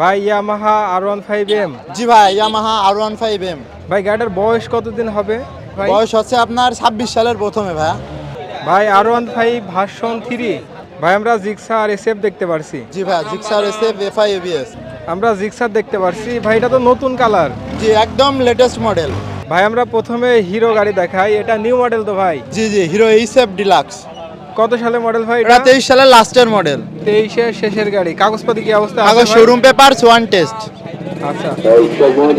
ভাই Yamaha R15M। জি ভাই, Yamaha R15M। ভাই গাড়িটার বয়স কতদিন হবে ভাই? বয়স হচ্ছে আপনার 26 সালের প্রথমে ভাইয়া। ভাই R15 ভার্সন 3। ভাই আমরা জিক্সার এসএফ দেখতে পারছি। জি ভাই, জিক্সার এসএফ এফআই এবিএস। আমরা জিক্সার দেখতে পারছি ভাই, এটা তো নতুন কালার। জি, একদম লেটেস্ট মডেল। ভাই আমরা প্রথমে হিরো গাড়ি দেখাই, এটা নিউ মডেল তো ভাই? জি জি, হিরো এইচএফ ডিলাক্স। কত সালে মডেল ভাই এটা 23 সালের লাস্টের মডেল। 23-এর শেষের গাড়ি। কাগজপাতি কি অবস্থা আছে কাগজ ভাই? Showroom papers one test. আচ্ছা,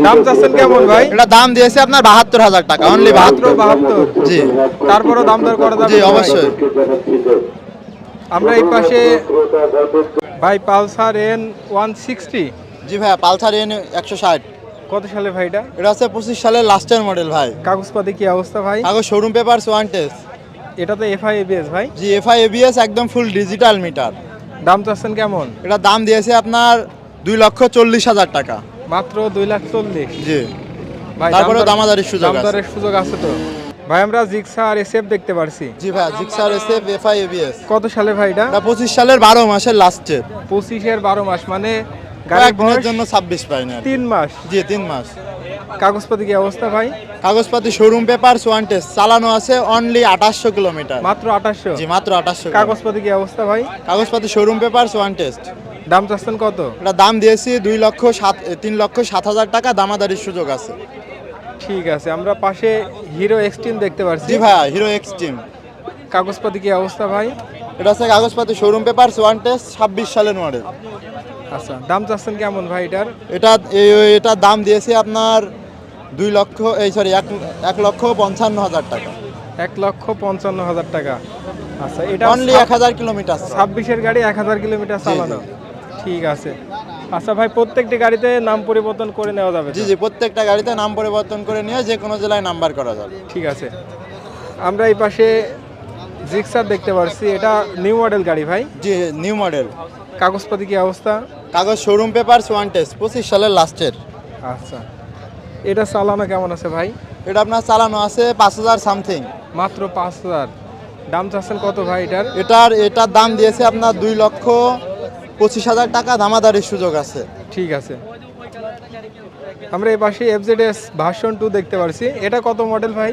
দাম চাচ্ছেন কেমন ভাই? এটা দাম দিয়েছে আপনার 72,000 টাকা, অনলি 72। 72। জি তারপরও দাম দর করা যাবে জি, তো ভাই? অবশ্যই। আমরা এই পাশে ভাই পালসার N160। জি ভাই, পালসার এন 160। কত সালে ভাই এটা? এটা হচ্ছে 25 সালের লাস্টের মডেল ভাই। কাগজপাতি কি অবস্থা ভাই? কাগজ শোরুম পেপারস ওয়ান টেস্ট। এটা তো এফআই এবিএস ভাই? জি, এফআই এবিএস, একদম ফুল ডিজিটাল মিটার। দাম চাচ্ছেন কেমন? এটা দাম দিয়েছে আপনার 2,40,000 টাকা। মাত্র 2,40,000। জি, ভাই তারপরে দামাদারির সুযোগ আছে। দামদারের সুযোগ আছে তো? ভাই আমরা জিক্সার এসএফ দেখতে পারছি। জি ভাই, জিক্সার এসএফ এফআই এবিএস। কত সালে ভাই এটা? এটা 25 সালের 12 মাসের লাস্টে। 25-এর 12 মাস মানে গাড়ির কয়েকদিনের বয়স জন্য 26 পাইনি আর কি। 3 মাস। জি, 3 মাস। কাগজপাতি কি অবস্থা ভাই? কাগজপাতি শোরুম পেপারস ওয়ান টেস্ট। চালানো আছে অনলি 2800 কিলোমিটার। মাত্র 2800। জি, মাত্র 2800। কাগজপাতি কি অবস্থা ভাই? কাগজপাতি শোরুম পেপারস ওয়ান টেস্ট। দাম চাচ্ছেন কত? এটা দাম দিয়েছি 3,07,000 টাকা, দামাদারির সুযোগ আছে। ঠিক আছে, আমরা পাশে হিরো এক্সট্রিম দেখতে পারছি। জি ভাই, হিরো এক্সট্রিম। কাগজপাতি কি অবস্থা ভাই? এটা হচ্ছে কাগজপাতি শোরুম পেপারস ওয়ান টেস্ট, 26 সালের মডেল। আচ্ছা, দাম চাচ্ছেন কেমন ভাই এটার? এটার দাম দিয়েছি আপনার 1,55,000 টাকা। 1,55,000 টাকা। আচ্ছা, এটা অনলি 1000 কিলোমিটার। 26-এর গাড়ি 1000 কিলোমিটার জি, চালানো। ঠিক আছে। আচ্ছা ভাই, প্রত্যেকটি গাড়িতে নাম পরিবর্তন করে নেওয়া যাবে তো? জি জি, প্রত্যেকটা গাড়িতে নাম পরিবর্তন করে নিয়ে যে কোনো জেলায় নাম্বার করা যাবে। ঠিক আছে। আমরা এই পাশে জিক্সার দেখতে পারছি, এটা নিউ মডেল গাড়ি ভাই? জি, নিউ মডেল। কাগজপাতি কি অবস্থা? কাগজ শোরুম পেপারস ওয়ান টেস্ট, 25 সালের লাস্টের। আচ্ছা, এটা চালানো কেমন আছে ভাই? এটা আপনার চালানো আছে 5,000 সামথিং। মাত্র 5,000। দাম চাচ্ছেন কত ভাই এটার? এটার দাম দিয়েছে আপনার 2,25,000 টাকা, দামাদারির সুযোগ আছে। ঠিক আছে। আমরা এই পাশে এফজেডএস ভার্সন 2 দেখতে পারছি, এটা কত মডেল ভাই?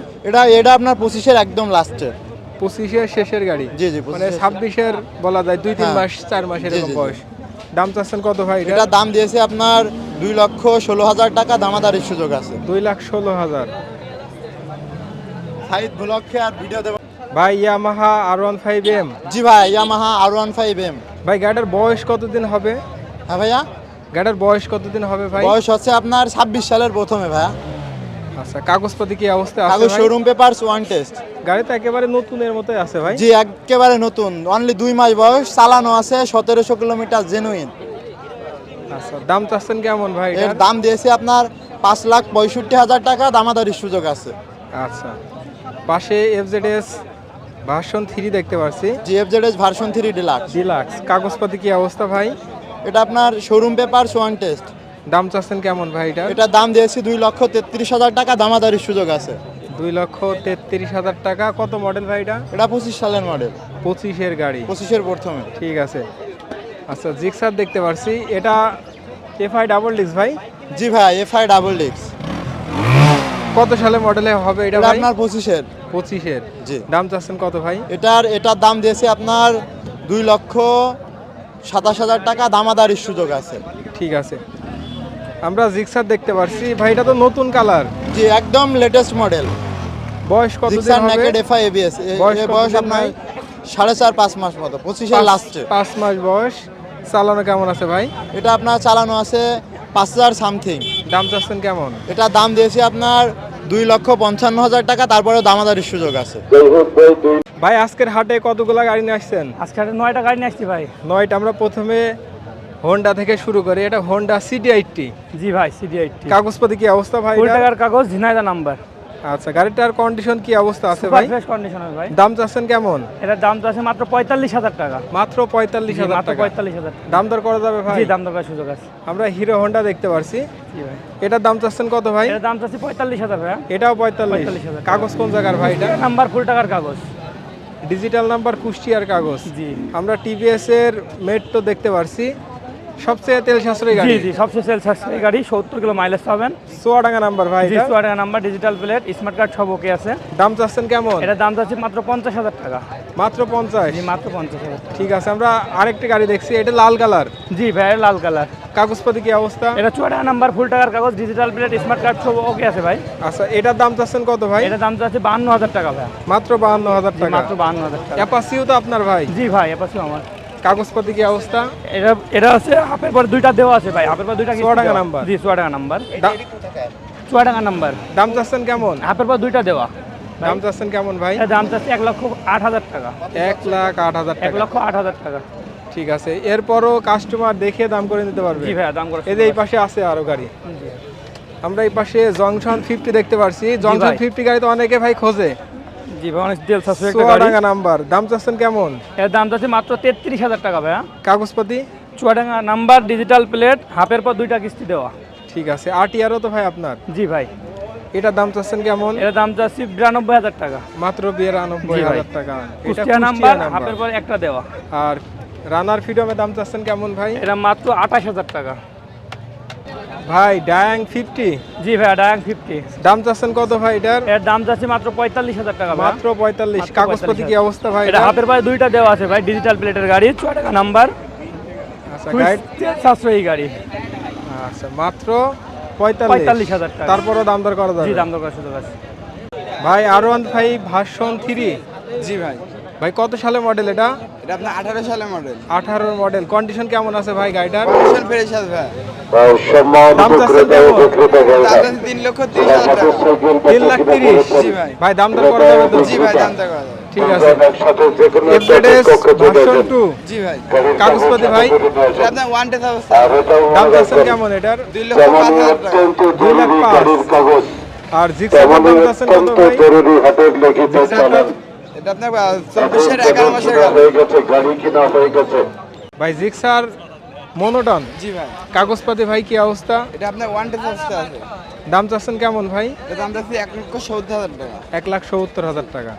এটা আপনার 25-এর একদম লাস্টের। 25-এর শেষের গাড়ি। জি জি, মানে 25-এর। 26-এর বলা যায় 2-3 হ্যাঁ। মাস 4 মাস জি, এরকম জি, জি। বয়স। দাম চাচ্ছেন কত ভাই এটা? এটার দাম দিয়েছে আপনার 2,16,000 টাকা, দামাদারির সুযোগ আছে। 2,16,000। সাইড ব্লকে আর ভিডিও দেব। ভাই ইয়ামাহা R15M। জি ভাই, ইয়ামাহা R15M। ভাই গাড়িটার বয়স কতদিন হবে? হ্যাঁ ভাইয়া, গাড়িটার বয়স কতদিন হবে ভাই? বয়স হচ্ছে আপনার 26 সালের প্রথমে ভাইয়া। আচ্ছা, কাগজপাতি কি অবস্থা আছে কাগজ ভাই? Showroom papers one test. গাড়ি তো একেবারে নতুনের মতোই আছে ভাই। জি, একেবারে নতুন, অনলি 2 মাস বয়স, চালানো আছে 1700 কিলোমিটার জেনুইন। আচ্ছা, দাম চাচ্ছেন কেমন ভাই এর এটার? দাম দিয়েছে আপনার 5,65,000 টাকা, দামাদারির সুযোগ আছে। আচ্ছা, পাশে এফজেডএস ভার্সন 3 দেখতে পাচ্ছি, জিএফজেডএস ভার্সন 3 ডিলাক্স। ডিলাক্স। কাগজপাতি কি অবস্থা ভাই? এটা আপনার শোরুম পেপারস ওয়ান টেস্ট। দাম চাচ্ছেন কেমন ভাই এটা? এটার দাম দিয়েছি 2,33,000 টাকা, দামাদারির সুযোগ আছে। 2,33,000 টাকা। কত মডেল ভাই এটা? এটা 25 সালের মডেল, 25-এর গাড়ি। 25-এর প্রথমে। ঠিক আছে। আচ্ছা, জিক্সার দেখতে পাচ্ছি, এটা এফআই ডাবল ডিস্ক ভাই? জি ভাই, এফআই ডাবল ডিক্স। কত সালে মডেলে হবে এটা এটা ভাই? আপনার 25-এর। 25-এর। জি। দাম চাচ্ছেন কত ভাই? এটার দাম দিয়েছে আপনার 2,27,000 টাকা, দামাদারির সুযোগ আছে। ঠিক আছে। আমরা জিক্সার দেখতে পাচ্ছি ভাই, এটা তো নতুন কালার। জি, একদম লেটেস্ট মডেল। বয়স কতদিন জিক্সার হবে? Naked FI ABS. বয়স বয়স কতদিন আপনার ভাই? 4.5 মাস মতো, 25-এর লাস্টে। 5 মাস বয়স। চালানো কেমন আছে ভাই? এটা আপনার চালানো আছে 5,000 সামথিং। দাম চাচ্ছেন কেমন? এটার দাম দিয়েছি আপনার 2,55,000 টাকা, তারপরে দামাদারির সুযোগ আছে। ভাই আজকের হাটে কতগুলা গাড়ি নিয়ে আসছেন? আজকে একটা 9টা গাড়ি নিয়ে আসছি ভাই। 9টা। আমরা প্রথমে হোন্ডা থেকে শুরু করি, এটা হোন্ডা সিটি80। জি ভাই, সিডি80। কাগজপাতি কি অবস্থা ভাই ফুল এটার? টাকার কাগজ, ঝিনাইদহ নাম্বার। আচ্ছা, গাড়িটার কন্ডিশন কি অবস্থা আছে সুপার ভাই? ফ্রেশ কন্ডিশন ভাই। দাম চাচ্ছেন কেমন? এটার দাম তো আছে মাত্র 45,000 টাকা। মাত্র জি, 45,000 মাত্র টাকা। 45,000 টাকা। দাম দর করা যাবে ভাই? জি, দাম দরকার সুযোগ আছে। আমরা হিরো হোন্ডা দেখতে পারছি, জি ভাই। এটার দাম চাচ্ছেন কত ভাই? এটার দাম তো আছে 45,000 ভাই। এটাও 45। 45,000 কাগজ কোন জায়গার ভাই এটা? নাম্বার ফুল টাকার কাগজ। ডিজিটাল নাম্বার, কুষ্টিয়ার কাগজ। জি। আমরা টিভিএস এর মেট্রো দেখতে পারছি, সবচেয়ে তেল সাশ্রয়ী জি গাড়ি। জি সবচেয়ে সেল সাশ্রয়ী গাড়ি, 70 কিলো মাইলেজ পাবেন। চুয়াডাঙ্গা নাম্বার ভাই জি এটা? Chuadanga number, digital plate, smart card সব ওকে আছে। দাম চাচ্ছেন কেমন? এটার দাম যাচ্ছে মাত্র 50,000 টাকা। মাত্র 50? জি মাত্র 50,000 টাকা। ঠিক আছে, আমরা আরেকটি গাড়ি দেখছি, এটা লাল কালার। জি ভাই লাল কালার। কাগজপাতি কি অবস্থা? এটা চুয়াডাঙ্গা নাম্বার, ফুল টাকার কাগজ, ডিজিটাল প্লেট, স্মার্ট কার্ড সব ওকে আছে ভাই। আচ্ছা, এটার দাম চাচ্ছেন কত ভাই? এটার দাম যাচ্ছে 52,000 টাকা ভাই। মাত্র 52,000 জি টাকা। মাত্র 52,000 টাকা। অ্যাপাসিও তো আপনার ভাই? জি ভাই এপাশে আমার। কাগজপাতি কি অবস্থা? এটা এটা আছে হাফের পর দুইটা দেওয়া আছে ভাই, হাফের পর দুইটা কিস্তি চুয়াডাঙ্গা দেওয়া। নাম্বার? জি চুয়াডাঙ্গা নাম্বার। দা- চুয়াডাঙ্গা নাম্বার, দাম চাচ্ছেন কেমন? হাফের পর দুইটা দেওয়া। দাম চাচ্ছেন কেমন ভাই? এটার দাম চাচ্ছে 1,08,000 টাকা। 1,08,000 টাকা। 1,08,000 টাকা। ঠিক আছে, এরপরও কাস্টমার দেখে দাম করে নিতে পারবে। জি ভাই দাম করে। এই যে এই পাশে আছে আরো গাড়ি, আমরা এই পাশে জংশন 50 দেখতে পারছি। জংশন ভাই। 50 গাড়ি তো অনেকে ভাই খোঁজে। জি ভাই অনেক তেল সাশ্রয়ী একটা গাড়ি। চুয়াডাঙ্গা নাম্বার, দাম চাচ্ছেন কেমন? এর দাম যাচ্ছে মাত্র 33,000 টাকা ভাই। কাগজপাতি? চুয়াডাঙ্গা নাম্বার, ডিজিটাল প্লেট, হাফের পর দুইটা কিস্তি দেওয়া। ঠিক আছে, আরটিআরও তো ভাই আপনার? জি ভাই। এটার দাম চাচ্ছেন কেমন? এর দাম যাচ্ছে 92,000 টাকা। মাত্র জি ভাই। 92,000 টাকা। এটা কুষ্টিয়া নাম্বার, নাম্বার। হাফের পর একটা দেওয়া। আর রানার ফ্রিডমের দাম চাচ্ছেন কেমন ভাই? এটা মাত্র 28,000 টাকা। ভাই ডায়াং 50 জি ভাই ডায়াং 50। দাম চাচ্ছেন কত ভাই এটার? এর দাম যাচ্ছে মাত্র 45,000 টাকা ভাই। মাত্র 45। মাত্র কাগজপাতি কি 45,000 অবস্থা ভাই এটা এটার? হাফের পর দুইটা দেওয়া আছে ভাই, ডিজিটাল প্লেটের গাড়ি, চুয়াডাঙ্গা নাম্বার, আচ্ছা গাইড। তেল সাশ্রয়ী গাড়ি। আচ্ছা, মাত্র 45। 45,000 টাকা। তারপরও দাম দর করা জি যাবে? দাম দর করার সুযোগ আছে। ভাই R1 ভাই ভার্সন 3। জি ভাই, ভাই কত সালে মডেল এটা? এটা আপনার 18 সালের মডেল। 18 মডেল। কন্ডিশন কেমন আছে ভাই গাড়িটার? কন্ডিশন ফ্রেশ আছে ভাই। দাম চাচ্ছেন কেমন? দাম আছে 3,30,000 টাকা। 3,30,000? জি ভাই। ভাই দাম দর করা যাবে তো? জি ভাই, দাম দেওয়া যাবে। ঠিক আছে। FZS ভার্সন 2 জি ভাই, কাগজপাতি ভাই? এটা আপনার ওয়ান টেস্ট অবস্থা। দাম চাচ্ছেন কেমন এটার? 2,05,000 টাকা। 2,05,000। আর জিক্সার দাম চাচ্ছেন কত ভাই? জিক্সারটার? এটা আপনার 24 11 মাসের গাড়ি। ভাই জিক্সার মনোটন জি ভাই, কাগজপাতি ভাই কি অবস্থা? এটা আপনার ওয়ান টেস্ট অবস্থা আছে। দাম চাচ্ছেন কেমন ভাই? এটা দাম যাচ্ছে 1,70,000 টাকা। 1,70,000 টাকা।